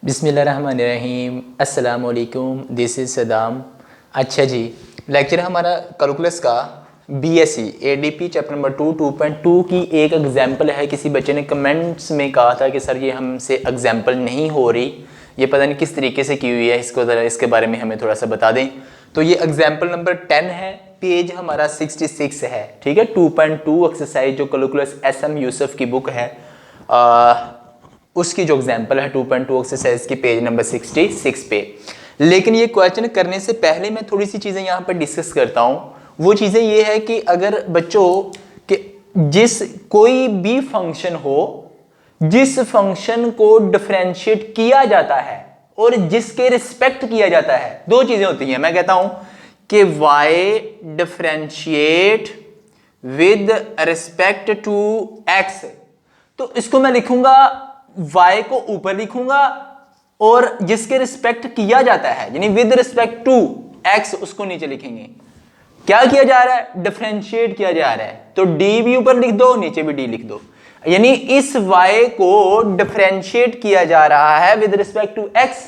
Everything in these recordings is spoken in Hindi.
बिस्मिल्लाहिर्रहमानिर्रहीम अस्सलाम वालेकुम, दिस इज़ सदाम। अच्छा जी, लेक्चर हमारा कैलकुलस का बीएससी एडीपी चैप्टर नंबर 2.2 की एक एग्जांपल है। किसी बच्चे ने कमेंट्स में कहा था कि सर ये हमसे एग्जांपल नहीं हो रही, ये पता नहीं किस तरीके से की हुई है, इसको ज़रा इसके बारे में हमें थोड़ा सा बता दें। तो ये एग्जाम्पल नंबर 10 है, पेज हमारा 66 है, ठीक है। 2.2 एक्सरसाइज जो कैलकुलस एसएम यूसुफ की बुक है, उसकी जो एग्जाम्पल है 2.2 एक्सरसाइज की पेज नंबर 66 पे। लेकिन ये क्वेश्चन करने से पहले मैं थोड़ी सी चीज़ें यहाँ पर डिस्कस करता हूँ। वो चीज़ें ये है कि अगर बच्चों के जिस कोई भी फंक्शन हो, जिस फंक्शन को डिफरेंशिएट किया जाता है और जिसके रिस्पेक्ट किया जाता है, दो चीज़ें होती हैं। मैं कहता हूँ कि y differentiate with respect to x, तो इसको मैं लिखूंगा y को ऊपर लिखूंगा और जिसके रिस्पेक्ट किया जाता है यानी विद रिस्पेक्ट टू x उसको नीचे लिखेंगे। क्या किया जा रहा है? डिफरेंशिएट किया जा रहा है, तो d भी ऊपर लिख दो, नीचे भी d लिख दो। यानी इस y को डिफरेंशिएट किया जा रहा है विद रिस्पेक्ट टू x।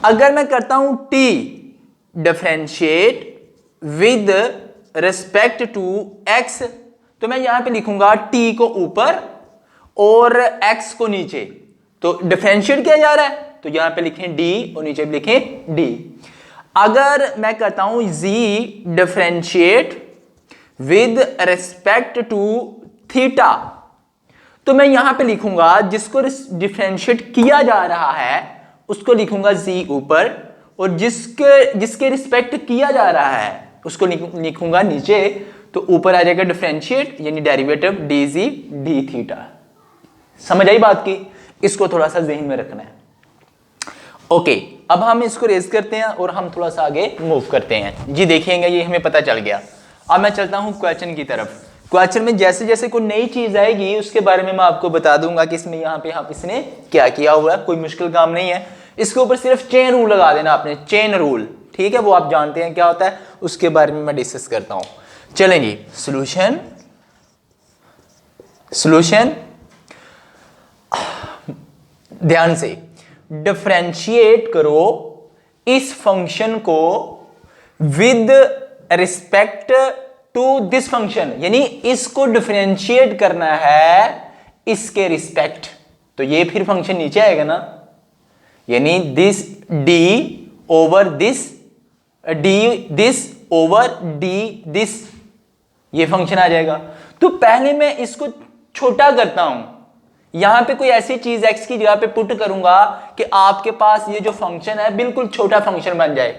अगर मैं करता हूं t differentiate with respect to x, तो मैं यहां पे लिखूंगा t को ऊपर और x को नीचे। तो डिफरेंशिएट किया जा रहा है, तो यहां पे लिखें d और नीचे भी लिखें d। अगर मैं करता हूं z differentiate with respect to theta, तो मैं यहां पे लिखूंगा जिसको डिफरेंशिएट किया जा रहा है उसको लिखूंगा z ऊपर और जिसके रिस्पेक्ट किया जा रहा है उसको लिखूंगा नीचे। तो ऊपर आ जाएगा डिफरेंशिएट यानी डेरिवेटिव dz d थीटा। समझ आई बात की? इसको थोड़ा सा ज़हन में रखना है। ओके, अब हम इसको रेज करते हैं और हम थोड़ा सा आगे मूव करते हैं। जी देखिएगा, ये हमें पता चल गया। अब मैं चलता हूं क्वेश्चन की तरफ। क्वेश्चन में जैसे जैसे कोई नई चीज आएगी उसके बारे में मैं आपको बता दूंगा कि इसमें यहाँ पे हम इसने क्या किया हुआ है। कोई मुश्किल काम नहीं है, इसके ऊपर सिर्फ चेन रूल लगा देना आपने, चेन रूल, ठीक है। वो आप जानते हैं क्या होता है, उसके बारे में मैं डिस्कस करता हूं। चलें जी, सॉल्यूशन ध्यान से डिफरेंशिएट करो इस फंक्शन को with respect to this function, यानी इसको डिफरेंशिएट करना है इसके रिस्पेक्ट। तो ये फिर फंक्शन नीचे आएगा ना, यानी this d over this over d this, ये फंक्शन आ जाएगा। तो पहले मैं इसको छोटा करता हूं, यहां पे कोई ऐसी चीज x की जगह पे पुट करूंगा कि आपके पास ये जो फंक्शन है बिल्कुल छोटा फंक्शन बन जाए,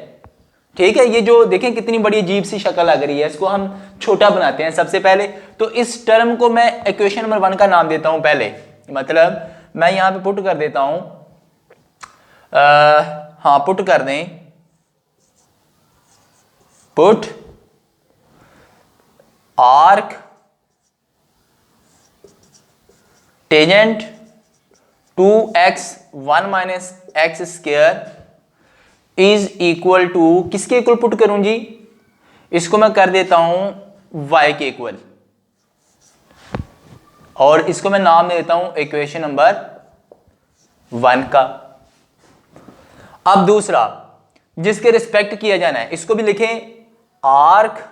ठीक है। ये जो देखें कितनी बड़ी अजीब सी शक्ल लग रही है, इसको हम छोटा बनाते हैं सबसे पहले। तो इस टर्म को मैं इक्वेशन नंबर 1 का नाम देता हूं पहले, मतलब मैं यहां पे पुट कर देता हूं, हाँ पुट कर दें, put arc tangent 2x 1 minus x square is equal to, किसके इक्वल पुट करूं जी? इसको मैं कर देता हूं y के इक्वल, और इसको मैं नाम दे देता हूं इक्वेशन नंबर 1 का। अब दूसरा जिसके रिस्पेक्ट किया जाना है, इसको भी लिखें arc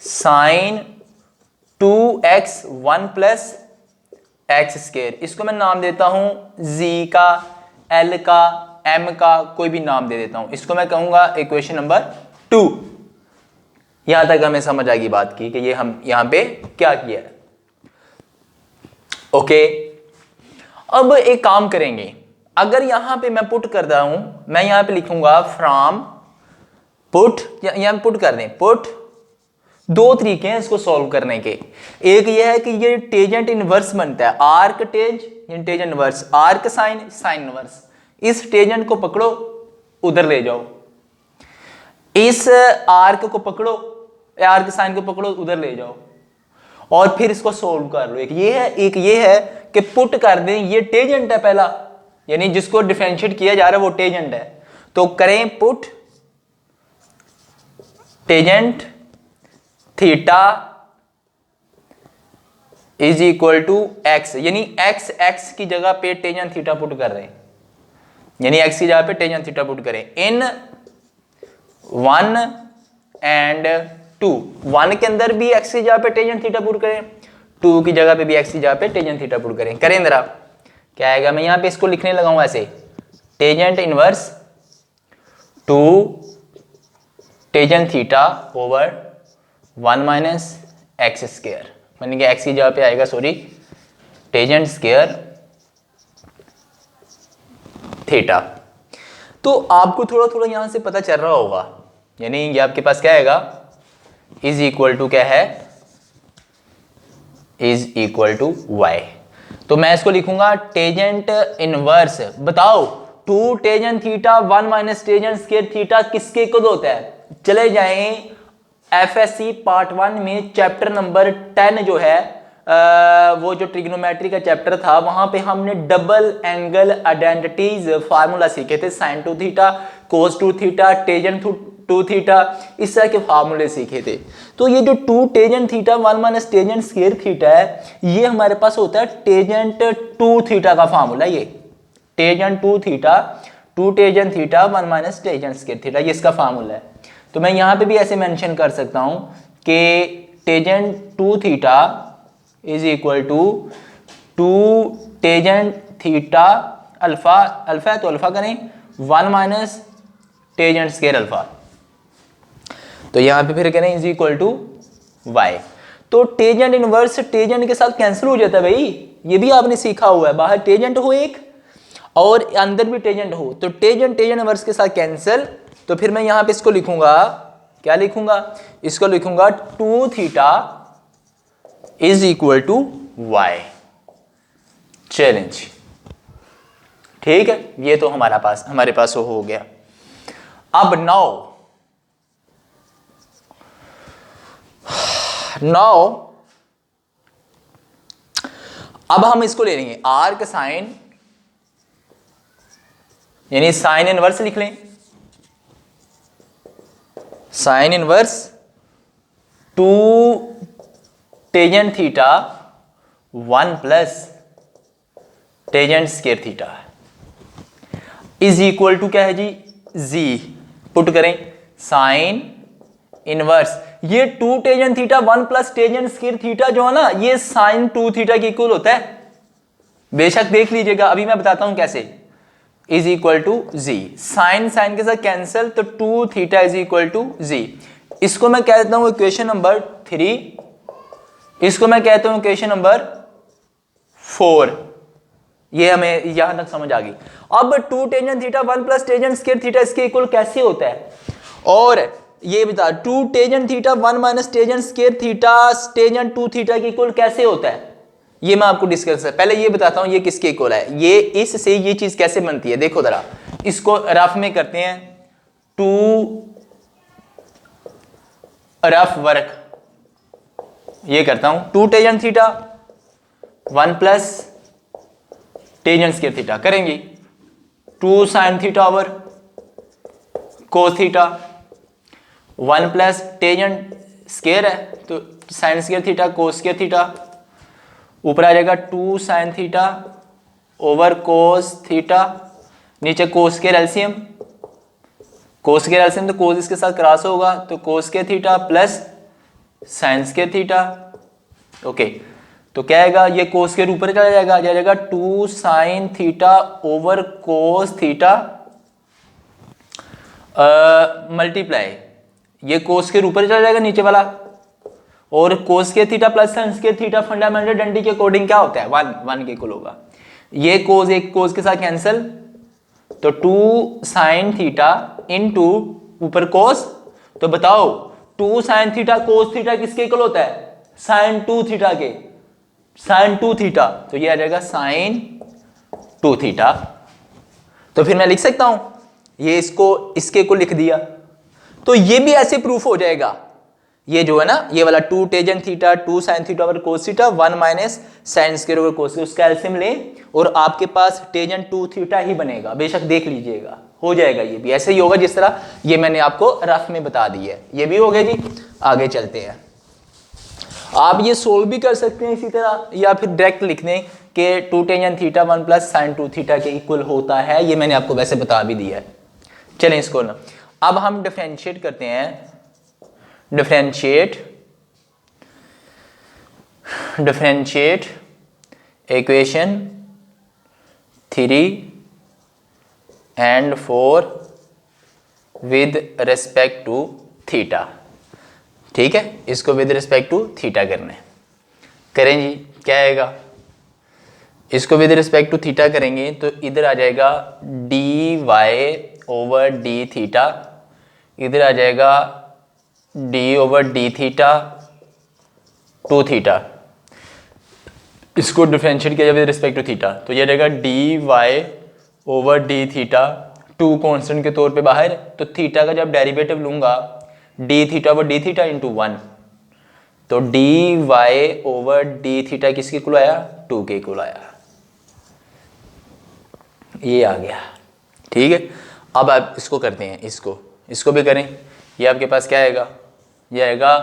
sine 2x 1 plus x square. इसको मैं नाम देता हूं z का, l का, m का, कोई भी नाम दे देता हूं। इसको मैं कहूंगा इक्वेशन नंबर 2। यहां तक हमें समझ आ गई बात की कि ये हम यहां पे क्या किया है। ओके, अब एक काम करेंगे, अगर यहां पे मैं पुट कर रहा हूं, मैं यहां पे लिखूंगा फ्रॉम पुट, यहां पुट कर दें पुट। दो तरीके हैं इसको सॉल्व करने के। एक ये है कि ये टेजेंट इनवर्स बनता है, arc tangent inverse, arc sine sine inverse. इस टेजेंट को पकड़ो उधर ले जाओ, इस आर्क को पकड़ो, आर्क साइन को पकड़ो उधर ले जाओ, और फिर इसको सोल्व कर लो। एक ये है कि पुट कर दें, ये टेजेंट है पहला, यानी जिसको डिफरेंशिएट किया जा रहा है वो टेजेंट है। तो करें put tangent theta is equal to x, यानी एक्स की जगह पे टेजेंट थीटा पुट कर रहे हैं। यानी एक्स की जगह पे टेंजेंट थीटा पुट करें इन 1 एंड 2, 1 के अंदर भी एक्स की जगह पे टेंजेंट थीटा पुट करें, 2 की जगह पे भी एक्स की जगह पे टेंजेंट थीटा पुट करें जरा, क्या आएगा? मैं यहां पे इसको लिखने लगा हूं ऐसे, tangent inverse 2 tangent theta over 1 minus x square, मानी कि एक्स की जगह पे आएगा सॉरी टेंजेंट स्क्वायर थीटा। तो आपको थोड़ा थोड़ा यहां से पता चल रहा होगा, यानी ये आपके पास क्या आएगा, इज इक्वल टू क्या है, इज इक्वल टू वाई। तो मैं इसको लिखूंगा टेंजेंट इनवर्स, बताओ 2 tangent theta 1 minus tangent square theta किसके इक्वल होता है? चले जाएं एफएससी पार्ट 1 में चैप्टर नंबर 10 जो है वो जो ट्रिग्नोमेट्री का चैप्टर था, वहां पे हमने डबल एंगल आइडेंटिटीज फार्मूला सीखे थे, साइन 2 थीटा, कोस 2 थीटा, टेंजेंट 2 थीटा, इस तरह के फार्मूले सीखे थे। तो ये जो 2 tangent theta 1 minus tangent square theta है, ये हमारे पास होता है टेंजेंट 2 थीटा का फार्मूला, ये tangent 2 theta 2 tangent theta 1 minus tangent square theta, ये इसका फार्मूला है। तो मैं यहां पे भी ऐसे मेंशन कर सकता हूं कि tangent 2 theta is equal to 2 tangent theta alpha, alpha है तो अल्फा करें 1 माइनस टेंजेंट स्क्वायर अल्फा, तो यहां पे फिर करें इज इक्वल टू वाई। तो टेंजेंट इनवर्स टेंजेंट के साथ कैंसिल हो जाता है भाई, ये भी आपने सीखा हुआ है, बाहर टेंजेंट हो एक और अंदर भी टेंजेंट हो, तो टेंजेंट इनवर्स के साथ कैंसिल। तो फिर मैं यहां पे इसको लिखूंगा, क्या लिखूंगा? इसको लिखूंगा 2 theta is equal to y, challenge. ठीक है, ये तो हमारे पास हो गया। अब नाउ अब हम इसको ले लेंगे आर्क साइन, यानी साइन इनवर्स लिख लें, sine inverse 2 tangent theta 1 plus tangent square theta is equal to क्या है जी, जी पुट करें साइन इनवर्स, ये 2 tangent theta 1 plus tangent square theta जो है ना, ये साइन 2 थीटा के इक्वल होता है, बेशक देख लीजिएगा, अभी मैं बताता हूं कैसे। Is equal to G, sine sine के साथ कैंसिल, तो 2 theta is equal to G. इसको मैं कहता हूं इक्वेशन नंबर 3, इसको मैं कहता हूं इक्वेशन नंबर 4। ये हमें यहां तक समझ आ गई। अब 2 tangent theta 1 plus tangent square theta इसके इक्वल कैसे होता है, और ये बता 2 tangent theta 1 minus tangent square theta tangent 2 theta के इक्वल कैसे होता है, ये मैं आपको डिस्कस है। पहले ये बताता हूं ये किसके इक्वल है, ये इससे ये चीज कैसे बनती है, देखो जरा, इसको रफ में करते हैं, 2 रफ वर्क, ये करता हूं 2 tangent theta 1 plus tangent square theta करेंगे, 2 sine theta over cos theta, 1 plus tangent square है तो sine square theta cos square theta, ऊपर आ जाएगा 2 sine theta over cos theta, नीचे cos square LCM, cos square LCM तो कोस इसके साथ क्रॉस होगा, तो cos square theta plus sine square theta. Okay, तो क्या आएगा, ये कोस स्क्वायर ऊपर चला जाएगा, आ जाएगा 2 sine theta over cos theta multiply, ये कोस स्क्वायर ऊपर चला जाएगा नीचे वाला, और कोस square theta plus sine square theta fundamental identity के अकॉर्डिंग क्या होता है, 1 के इक्वल होगा। ये कोस एक कोस के साथ कैंसिल, तो 2 साइन थीटा इनटू ऊपर कोस, तो बताओ 2 साइन थीटा कोस थीटा किसके इक्वल होता है, साइन 2 थीटा के, साइन 2 थीटा, तो ये आ जाएगा साइन 2 थीटा। तो फिर मैं लिख सकता हूं ये इसको इसके को लिख दिया, तो ये भी ऐसे प्रूफ हो जाएगा, ये जो है ना ये वाला 2 tangent theta 2 sine theta over cos theta 1 minus sine square over cos, उसका एलसीएम ले और आपके पास टेंजेंट 2 थीटा ही बनेगा, बेशक देख लीजिएगा, हो जाएगा। ये भी ऐसे ही होगा जिस तरह ये मैंने आपको रफ में बता दी है। ये भी हो गया जी, आगे चलते हैं। आप ये सोल्व भी कर सकते हैं इसी तरह, या फिर डायरेक्ट लिख दें कि 2 tangent theta 1 plus sign 2 theta के इक्वल होता है, ये मैंने आपको वैसे बता भी दिया है। चलें इसको ना अब हम डिफरेंशिएट करते हैं। Differentiate equation 3 and 4 with respect to theta. ठीक है, इसको विद रिस्पेक्ट टू थीटा करना है। करें जी, क्या आएगा? इसको विद रिस्पेक्ट टू थीटा करेंगे तो इधर आ जाएगा D Y over D theta, इधर आ जाएगा D over D theta two theta. इसको डिफरेंशिएट किया जाए विद रिस्पेक्ट टू थीटा तो ये रहेगा D Y over D theta, two constant के तौर पे बाहर, तो थीटा का जब डेरिवेटिव लूंगा D theta over D theta into 1, तो D Y over D theta किसके इक्वल आया? 2 के इक्वल आया। ये आ गया। ठीक है, अब आप इसको करते हैं, इसको भी करें। ये आपके पास क्या आएगा? ये आएगा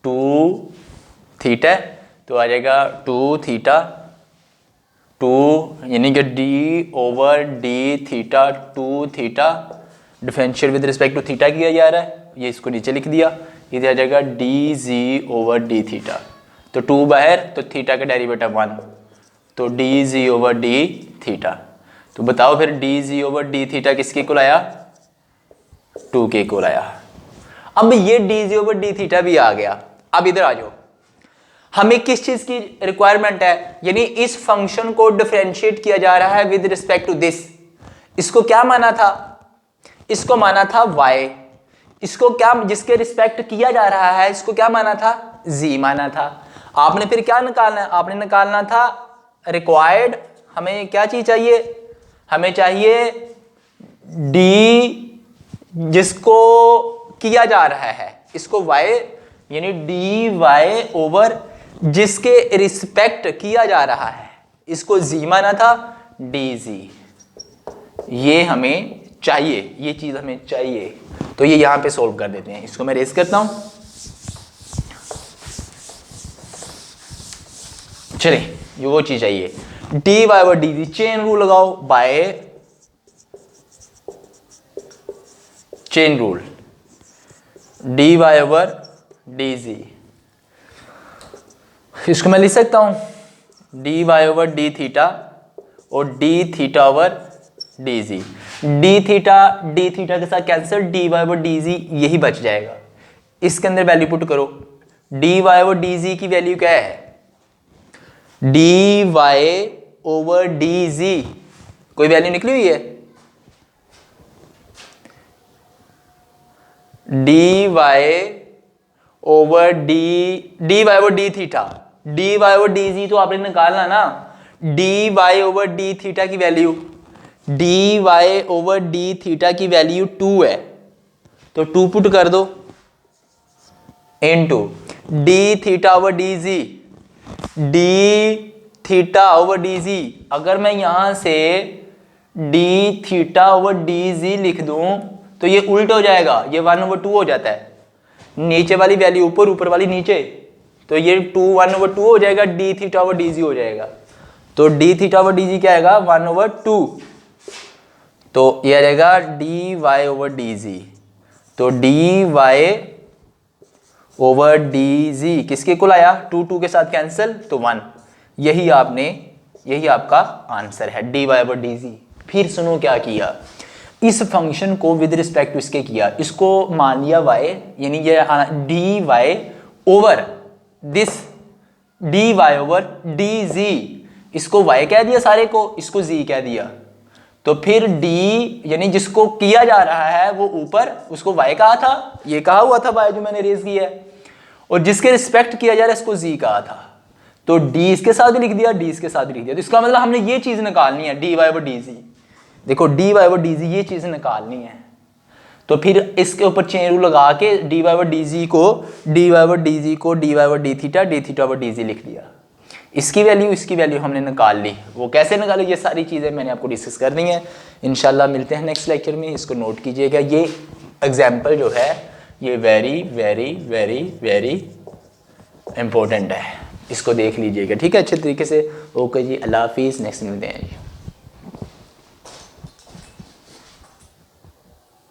2 थीटा, तो आ जाएगा 2 थीटा 2 यानी कि D over D theta 2 theta, differentiate with respect to theta किया जा रहा है, ये इसको नीचे लिख दिया। इधर आ जाएगा D G over D theta, तो 2 बाहर, तो थीटा का डेरिवेटिव 1, तो D G over D theta. तो बताओ फिर D G over D theta किसके इक्वल आया? 2 के इक्वल आया। अब ये D G over D theta भी आ गया। अब इधर आ जाओ, हमें किस चीज की रिक्वायरमेंट है? यानी इस फंक्शन को डिफरेंशिएट किया जा रहा है विद रिस्पेक्ट टू दिस। इसको क्या माना था? इसको माना था y। इसको क्या, जिसके रिस्पेक्ट किया जा रहा है, इसको क्या माना था? z माना था। आपने फिर क्या निकालना है? आपने निकालना था रिक्वायर्ड, हमें क्या चीज चाहिए? हमें चाहिए d जिसको किया जा रहा है, इसको y यानी डी वाई ओवर जिसके रिस्पेक्ट किया जा रहा है, इसको z माना था, डी जी। ये हमें चाहिए, ये चीज हमें चाहिए, तो ये यहां पे सोल्व कर देते हैं। इसको मैं रेस करता हूं। चलिए, ये वो चीज चाहिए, d Y over D g. Chain rule लगाओ, by chain rule, d Y over D G. इसको मैं लिख सकता हूं d Y over D theta और d theta over D g. D theta के साथ cancel, d Y over D g यही बच जाएगा। इसके अंदर वैल्यू पुट करो, d Y over D g की वैल्यू क्या है? D Y over D g कोई वैल्यू निकली हुई है? D Y over d Y over D theta, d Y over D g तो आपने निकालना ना। D Y over D theta की value, d Y over D theta की वैल्यू 2 है, तो 2 पुट कर दो into d theta over D g, d theta over D g. अगर मैं यहां से d theta over D g लिख दूं तो ये उल्ट हो जाएगा, ये 1/2 हो जाता है। नीचे वाली वैल्यू ऊपर, ऊपर वाली नीचे, तो ये 1/2 हो जाएगा, d theta over D g हो जाएगा। तो d theta over D g क्या आएगा? 1/2। तो ये आ जाएगा D Y over D g, तो D Y over D g किसके इक्वल आया? 2 के साथ कैंसिल, तो 1। यही आपका आंसर है, D Y over D G. फिर सुनो क्या किया, इस फंक्शन को विद रिस्पेक्ट टू इसके किया, इसको मान लिया y, यानी ये D Y over this D Y over D G, इसको y कह दिया सारे को, इसको z कह दिया। तो फिर d यानी जिसको किया जा रहा है वो ऊपर, उसको y कहा था, ये कहा हुआ था y जो मैंने रेज किया है, और जिसके रिस्पेक्ट किया जा रहा है इसको z कहा था, तो d इसके साथ भी लिख दिया, d इसके साथ भी लिख दिया। तो इसका मतलब हमने ये चीज निकालनी है, D Y over D g. देखो d Y over D g ये चीज निकालनी है, तो फिर इसके ऊपर चेन रूल लगा के d Y over D g को d Y over D g को d Y over D theta over D g लिख दिया। इसकी वैल्यू हमने निकाल ली। वो कैसे निकाली, ये सारी चीज़ें मैंने आपको डिस्कस करनी है। इंशाल्लाह मिलते हैं नेक्स्ट लेक्चर में। इसको नोट कीजिएगा, ये एग्जाम्पल जो है ये very very very very important है। इसको देख लीजिएगा, ठीक है, अच्छे तरीके से। ओके जी, अल्लाह हाफिज़, नेक्स्ट मिलते हैं जी।